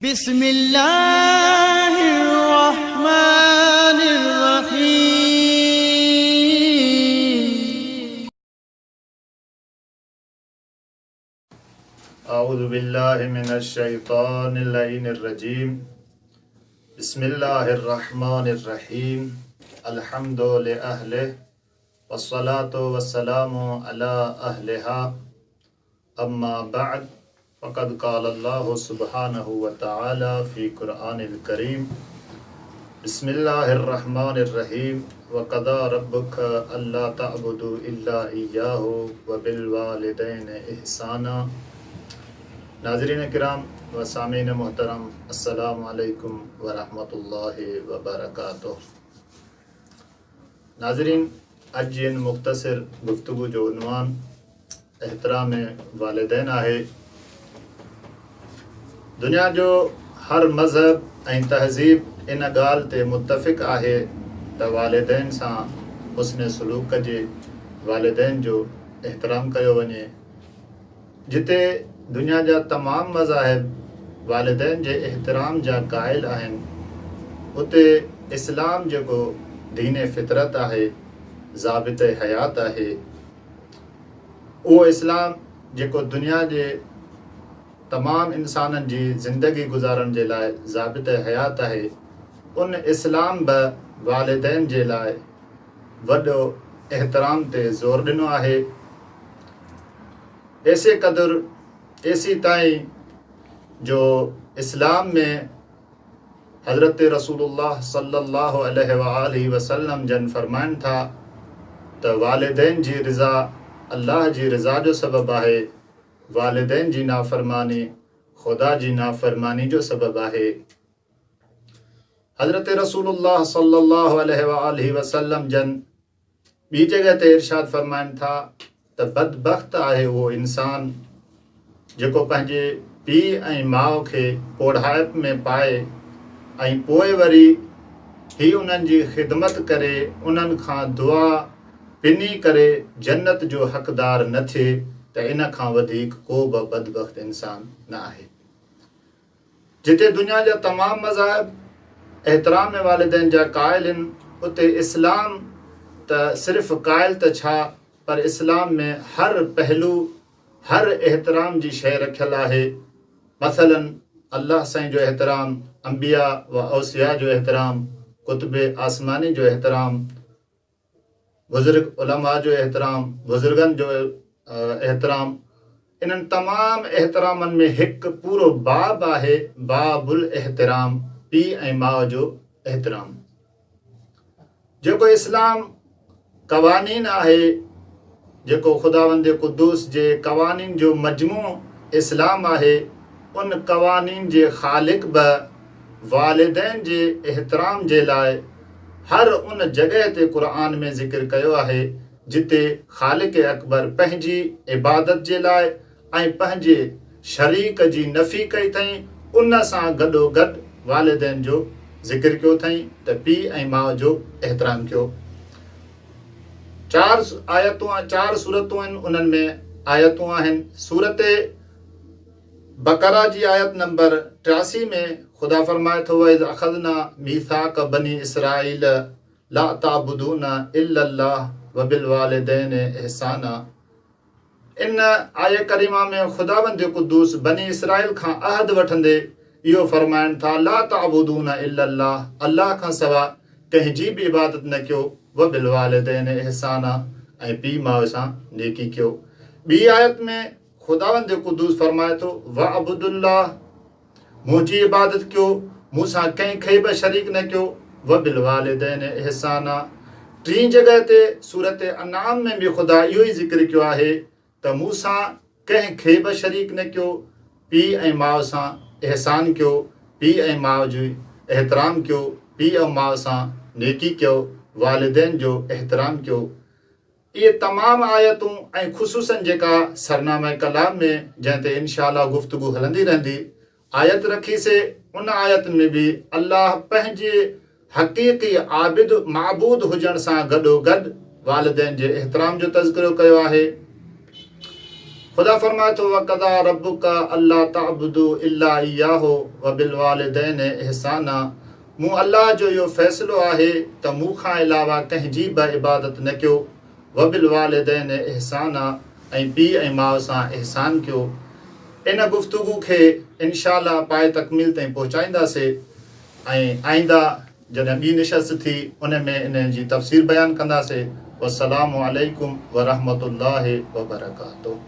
بسم الله الرحمن الرحيم. أعوذ بالله من الشيطان اللعين الرجيم. بسم الله الرحمن الرحيم. الحمد لأهله والصلاة والسلام على أهلها. أما بعد فقد قال الله سبحانه وتعالى في قرآن الكريم. بسم الله الرحمن الرحيم. وقضى ربك ألا تعبدوا إلا إياه وبالوالدين إحسانا. नाज़रीन किराम व सामीन मोहतरम, अस्सलामु अलैकुम व रहमतुल्लाहि व बरकातुहू। नाज़रीन, अज इन मुख्तसर गुफ्तगू जो उन्वान एहतराम वालिदैन आहे। दुनिया जो हर मज़हब ऐं तहज़ीब इन ॻाल्हि ते मुतफ़िक़ आहे त वालिदैन सां हुस्न सलूक कजे, वालिदैन जो एहतराम कयो वञे। जिते दुनिया जा तमाम मज़ाहिब वालिदैन जे एहतराम जा क़ाइल आहिनि, उते इस्लाम जेको दीन फितरत आहे, ज़ाबित हयात आहे, उहो इस्लाम जेको दुनिया जे तमाम इंसाननि जी ज़िंदगी गुज़ारण जे लाइ ज़ाबित हयात आहे, उन इस्लाम बि वालिदैन जे लाइ वॾो एहतराम ते ज़ोर ॾिनो आहे। ऐसी ताईं जो इस्लाम में हज़रत रसूलुल्लाह सल्लल्लाहु अलैहि वसल्लम जन फरमाइनि था त वालिदैन जी रिज़ा अल्लाह जी रिज़ा जो सबबु आहे, वालिदैन जी नाफ़रमानी ख़ुदा जी नाफ़रमानी जो सबबु आहे। हज़रत रसूलुल्लाह सल्लल्लाहु अलैहि वसल्लम जन ॿी जगह ते इरशाद फरमाइनि था त बदबख़्त आहे उहो इंसान जेको पंहिंजे पीउ ऐं माउ खे कोढ़ाइप में पाए ऐं पोइ वरी ही उन्हनि जी ख़िदमत करे, उन्हनि खां दुआ पिनी करे जन्नत जो हक़दार न थिए, त इन खां वधीक को बि बदबख़्त इंसान न आहे। जिते दुनिया जा तमाम मज़ाहिब एहतराम वालिदैन जा क़ाइल आहिनि, उते इस्लाम त सिर्फ़ क़ाइल त छा, पर इस्लाम में हर पहलू हर एहतराम जी शइ रखियल आहे। मसलन अल्लाह साईं जो एहतराम, अंबिया व औसिया जो एहतराम, कुतुब आसमानी जो एहतराम, बुज़ुर्ग उलमा जो एहतराम, बुज़ुर्गनि जो एहतराम। इन्हनि तमाम एहतरामनि में हिकु पूरो बाब आहे, बाबुल एहतराम, पीउ ऐं माउ जो एहतराम। जेको इस्लाम क़वानीन आहे, जेको ख़ुदावंद क़ुद्दूस जे क़वानीन जो मजमू इस्लाम आहे, उन क़वानीन जे ख़ालिक़ बि वालिदैन जे एहतराम जे लाइ हर उन जॻह ते क़ुरान में ज़िक्र कयो आहे जिते ख़ालिक़ अकबर पंहिंजी इबादत जे लाइ ऐं पंहिंजे शरीक जी नफ़ी कई अथई, उन सां गॾोगॾु वालिदैन जो ज़िक्र कयो अथई त पीउ ऐं माउ जो एहतराम कयो। चार सूरतूं आहिनि, उन्हनि में आयतूं आहिनि। सूरत बकरा जी आयत नंबर 83 में ख़ुदा फरमाए थो, वइज़ अख़ज़ना मीसाक बनी इसराईल ला ताबुदूना इल्लल्लाह व बिल वालिदैन इहसाना। इन आय करीमा में ख़ुदावंद क़ुद्दूस बनी इसराईल खां अहद वठंदे इहो फरमाइनि था, ला ताबुदूना इल्लल्लाह, अल्लाह खां सवा कंहिंजी बि इबादत न कयो, व बिल वालिदैन इहसाना, ऐं पीउ माउ सां नेकी कयो। ॿी आयत में ख़ुदावंद क़ुद्दूस फरमाए थो, वअबुदुल्लाह, मुंहिंजी इबादत कयो, मूंसां कंहिंखे बि शरीक न कयो, व बिल वालिदैन इहसाना। टी जॻह ते सूरत अनाम में बि ख़ुदा इहो ई ज़िक्र कयो आहे त मूंसां कंहिंखे बि शरीक न कयो, पीउ ऐं माउ सां एहसान कयो, पीउ ऐं माउ जो एहतराम कयो, पीउ ऐं माउ सां नेकी कयो, वालिदैन जो एहतराम कयो। इहे तमाम आयतूं ऐं ख़ुसूसन जेका सरनामा कलाम में जंहिं ते इंशाअल्लाह गुफ़्तगू हलंदी रहंदी, आयत रखीसे, उन आयत में बि अल्लाह पंहिंजे हक़ीक़ी आबिद माबूद हुजण सां गॾोगॾु वालिदैन जे एहतराम जो तज़किरो कयो आहे। ख़ुदा फरमाए थो वक़दा रब्बुका अल्ला तअबुदू इल्ला इय्याहु व बिल वालिदैन इहसाना। मूं अल्लाह जो इहो फ़ैसिलो आहे त मूं खां अलावा कंहिंजी बि इबादत न कयो, व बिल वालिदैन इहसाना, ऐं पीउ ऐं माउ सां इहसान कयो। इन गुफ़्तगू खे इंशाअल्लाह पाए तकमील ताईं पहुचाईंदासीं ऐं आईंदा जॾहिं ॿी निशस्त थी उन में इन जी तफ़सीर बयानु कंदासीं। वस्सलामु अलैकुम व रहमतुल्लाहि व बरकातुहू।